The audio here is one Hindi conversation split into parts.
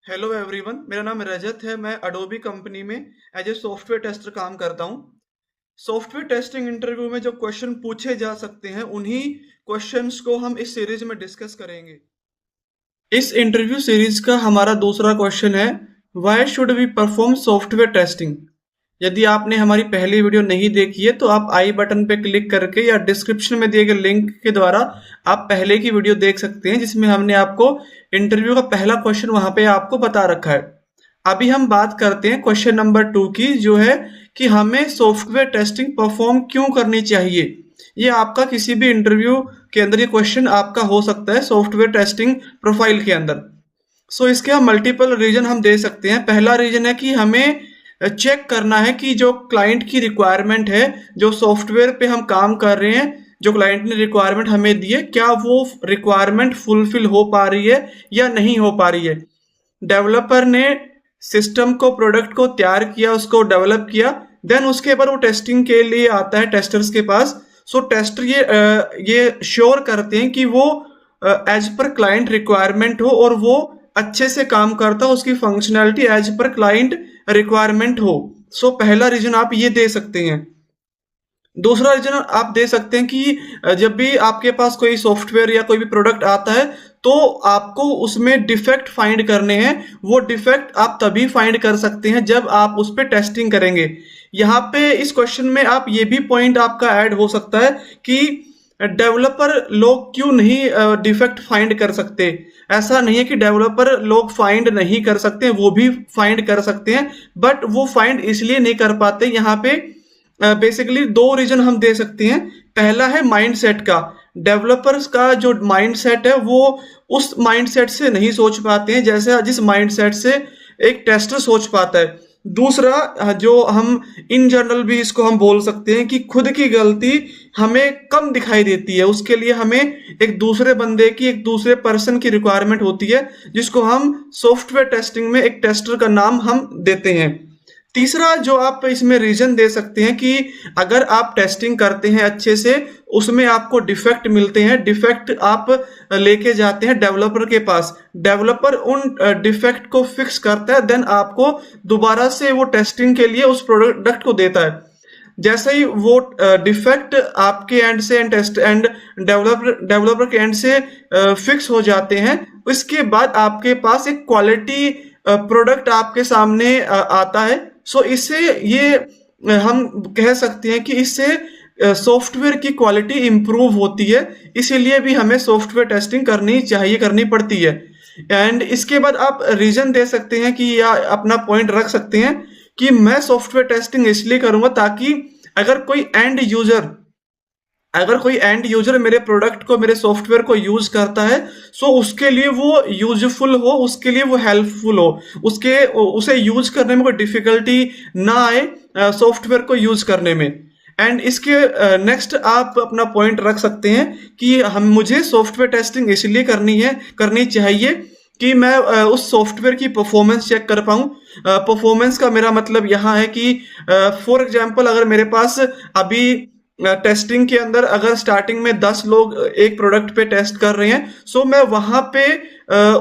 हेलो एवरीवन, मेरा नाम रजत है। मैं अडोबी कंपनी में एज ए सॉफ्टवेयर टेस्टर काम करता हूँ। सॉफ्टवेयर टेस्टिंग इंटरव्यू में जो क्वेश्चन पूछे जा सकते हैं उन्हीं क्वेश्चंस को हम इस सीरीज में डिस्कस करेंगे। इस इंटरव्यू सीरीज का हमारा दूसरा क्वेश्चन है, why should we perform software testing. यदि आपने हमारी पहली वीडियो नहीं देखी है तो आप आई बटन पे क्लिक करके या डिस्क्रिप्शन में दिए गए लिंक के द्वारा आप पहले की वीडियो देख सकते हैं, जिसमें हमने आपको इंटरव्यू का पहला क्वेश्चन वहां पे आपको बता रखा है। अभी हम बात करते हैं क्वेश्चन नंबर 2 की, जो है कि हमें सॉफ्टवेयर टेस्टिंग परफॉर्म क्यों करनी चाहिए। ये आपका किसी भी इंटरव्यू के अंदर ये क्वेश्चन आपका हो सकता है सॉफ्टवेयर टेस्टिंग प्रोफाइल के अंदर। सो इसके हम मल्टीपल रीजन हम दे सकते हैं। पहला रीजन है कि हमें चेक करना है कि जो क्लाइंट की रिक्वायरमेंट है, जो सॉफ्टवेयर पे हम काम कर रहे हैं, जो क्लाइंट ने रिक्वायरमेंट हमें दी है, क्या वो रिक्वायरमेंट फुलफिल हो पा रही है या नहीं हो पा रही है। डेवलपर ने सिस्टम को, प्रोडक्ट को तैयार किया, उसको डेवलप किया, देन उसके बाद वो टेस्टिंग के लिए आता है टेस्टर्स के पास। सो टेस्टर ये श्योर करते हैं कि वो एज पर क्लाइंट रिक्वायरमेंट हो और वो अच्छे से काम करता हो, उसकी functionality as per client requirement हो। सो पहला रीजन आप ये दे सकते हैं। दूसरा रीजन आप दे सकते हैं कि जब भी आपके पास कोई सॉफ्टवेयर या कोई भी प्रोडक्ट आता है तो आपको उसमें डिफेक्ट फाइंड करने हैं। वो डिफेक्ट आप तभी फाइंड कर सकते हैं जब आप उस पर टेस्टिंग करेंगे। यहाँ पे इस क्वेश्चन में आप ये भी पॉइंट आपका ऐड हो सकता है कि डेवलपर लोग क्यों नहीं डिफेक्ट फाइंड कर सकते। ऐसा नहीं है कि डेवलपर लोग फाइंड नहीं कर सकते, वो भी फाइंड कर सकते हैं, बट वो फाइंड इसलिए नहीं कर पाते। यहाँ पे बेसिकली दो रीजन हम दे सकते हैं। पहला है माइंडसेट का। डेवलपर्स का जो माइंडसेट है वो उस माइंडसेट से नहीं सोच पाते हैं जैसे जिस माइंडसेट से एक टेस्टर सोच पाता है। दूसरा, जो हम इन जनरल भी इसको हम बोल सकते हैं कि खुद की गलती हमें कम दिखाई देती है, उसके लिए हमें एक दूसरे बंदे की, एक दूसरे पर्सन की रिक्वायरमेंट होती है, जिसको हम सॉफ्टवेयर टेस्टिंग में एक टेस्टर का नाम हम देते हैं। तीसरा जो आप इसमें रीजन दे सकते हैं कि अगर आप टेस्टिंग करते हैं अच्छे से, उसमें आपको डिफेक्ट मिलते हैं, डिफेक्ट आप लेके जाते हैं डेवलपर के पास, डेवलपर उन डिफेक्ट को फिक्स करता है, देन आपको दोबारा से वो टेस्टिंग के लिए उस प्रोडक्ट को देता है। जैसे ही वो डिफेक्ट आपके एंड से एंड टेस्ट एंड डेवलपर के एंड से फिक्स हो जाते हैं, उसके बाद आपके पास एक क्वालिटी प्रोडक्ट आपके सामने आता है। सो इससे ये हम कह सकते हैं कि इससे सॉफ्टवेयर की क्वालिटी इंप्रूव होती है। इसीलिए भी हमें सॉफ्टवेयर टेस्टिंग करनी चाहिए, करनी पड़ती है। एंड इसके बाद आप रीजन दे सकते हैं कि या अपना पॉइंट रख सकते हैं कि मैं सॉफ्टवेयर टेस्टिंग इसलिए करूंगा ताकि अगर कोई एंड यूजर अगर कोई एंड यूजर मेरे प्रोडक्ट को, मेरे सॉफ्टवेयर को यूज करता है, सो उसके लिए वो यूजफुल हो, उसके लिए वो हेल्पफुल हो, उसे यूज करने में कोई डिफिकल्टी ना आए सॉफ्टवेयर को यूज करने में। एंड इसके नेक्स्ट आप अपना पॉइंट रख सकते हैं कि मुझे सॉफ्टवेयर टेस्टिंग इसलिए करनी चाहिए कि मैं उस सॉफ्टवेयर की परफॉर्मेंस चेक कर पाऊं। परफॉर्मेंस का मेरा मतलब यहाँ है कि फॉर एग्जांपल अगर मेरे पास अभी टेस्टिंग के अंदर अगर स्टार्टिंग में 10 लोग एक प्रोडक्ट पे टेस्ट कर रहे हैं, सो मैं वहां पे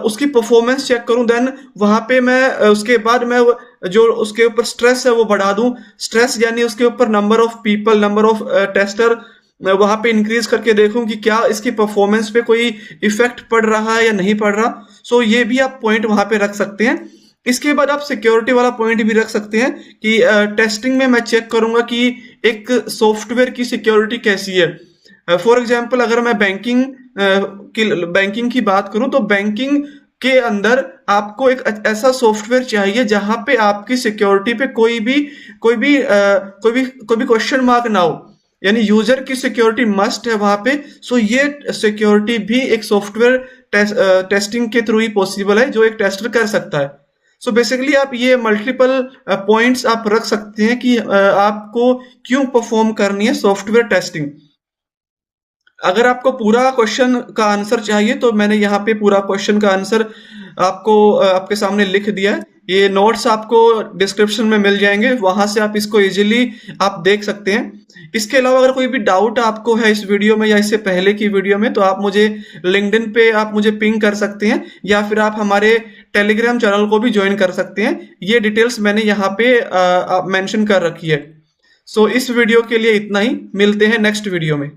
उसकी परफॉर्मेंस चेक करूं, देन वहां पे मैं उसके बाद मैं जो उसके ऊपर स्ट्रेस है वो बढ़ा दूं। स्ट्रेस यानी उसके ऊपर number of people, number of tester वहां पे इंक्रीज करके देखूं कि क्या इसकी परफॉर्मेंस पे कोई इफेक्ट पड़ रहा है या नहीं पड़ रहा। सो ये भी आप पॉइंट वहां पे रख सकते हैं। इसके बाद आप सिक्योरिटी वाला पॉइंट भी रख सकते हैं कि टेस्टिंग में मैं चेक करूंगा कि एक सॉफ्टवेयर की सिक्योरिटी कैसी है। फॉर एग्जांपल अगर मैं बैंकिंग की बात करूं तो बैंकिंग के अंदर आपको एक ऐसा सॉफ्टवेयर चाहिए जहां पे आपकी सिक्योरिटी पे कोई भी क्वेश्चन मार्क ना हो, यानी यूजर की सिक्योरिटी मस्ट है वहां पे। सो ये सिक्योरिटी भी एक सॉफ्टवेयर टेस्टिंग के थ्रू ही पॉसिबल है, जो एक टेस्टर कर सकता है। सो बेसिकली आप ये मल्टीपल पॉइंट्स आप रख सकते हैं कि आपको क्यों परफॉर्म करनी है सॉफ्टवेयर टेस्टिंग। अगर आपको पूरा क्वेश्चन का आंसर चाहिए तो मैंने यहाँ पे पूरा क्वेश्चन का आंसर आपको आपके सामने लिख दिया है। ये नोट्स आपको डिस्क्रिप्शन में मिल जाएंगे, वहां से आप इसको इजीली आप देख सकते हैं। इसके अलावा अगर कोई भी डाउट आपको है इस वीडियो में या इससे पहले की वीडियो में, तो आप मुझे लिंक्डइन पे आप मुझे पिंग कर सकते हैं, या फिर आप हमारे टेलीग्राम चैनल को भी ज्वाइन कर सकते हैं। ये डिटेल्स मैंने यहाँ पे मेंशन कर रखी है। सो इस वीडियो के लिए इतना ही, मिलते हैं नेक्स्ट वीडियो में।